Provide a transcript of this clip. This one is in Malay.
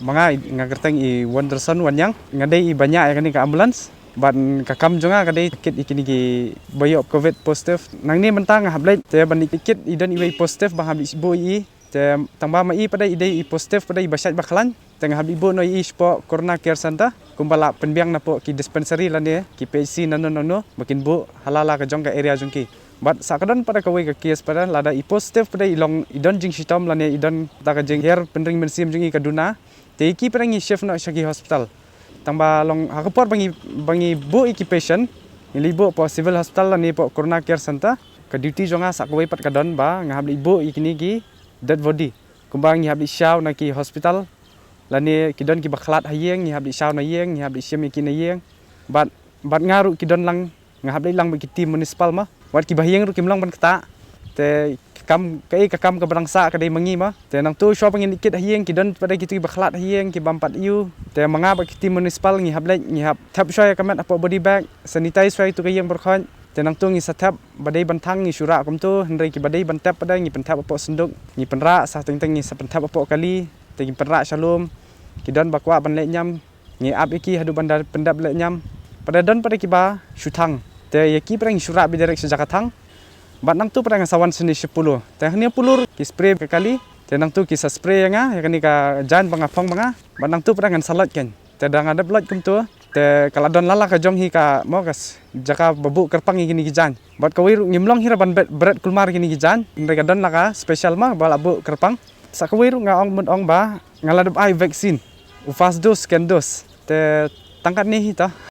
mga ngagerteng I Wonderson wanyang ngadai I banyak ya kani ka ambulans ban kakam jonga kadai kit ikini ki boyo covid positif nang ni mentang hablai te ban ikit idan iwei positif bang habis bo I te tamba ma I pada idai I positif pada I basat baklan tengah habis bo no I spo corona care center kumbala penbiang na po ki dispensary lan dia ki PC nano makin bo halala ka jong ka area jongki but sakadon pada kawai ka kias pada lada I positif pada ilong idon jing sitom lan idon ta ka jing her penring mensim jing I kaduna te ki pada ngi chef no shaki hospital tamba long hakapor bangi bu iki patient ilibo po civil hospital ni po corona care center ka duty jonga sakwai pat kadon ba ngahab ibu ikini ki dead body kumbang ngahab shaw na ki hospital lani kidon ki bakhlat hayeng ngahab shaw na yeng ngahab syem ikini yeng bat ngaru kidon lang ngahab lang ki tim municipal ma wat ki bahiyeng ru kimlang ban kata te kam ka berangsa ka dai mangi ma te nang tu shop ngin ikit hayeng kidon pada gitu ki bakhlat hayeng ki bampat iu te manga ba tim municipal ngihab tap shoy kamet apa body bag sanitize shoy tu kayeng berkhon te nang tu ngi satap badai bantang ngi syura kum tu hendai ki badai bantap pada ngi pentap apa senduk ngi penra sa teng ngi sapentap apa kali te ngi penra shalom kidon bakwa ban le nyam ngi ap iki hadu bandar pendap le nyam pada don pada ki ba syutang te yaki pada ngi syura bi direct sejakatang bat nang tu pada ngasawan seni 10 te hanya pulur ki spray ke kali te nang tu ki sa spray nga ya kani ka jan bangapong banga bat nang tu pada ngan salat ken te dang ada blood kum tu te kaladon lala ka jong hi ka mogas jaka babu kerpang gini ki jan bat kawir ngimlong hira ban berat kulmar gini ki jan mereka don laka special ma bala bu kerpang sa kawir nga ong mun ong ba ngaladep ai vaksin ufas dos ken dos te tangkat ni hita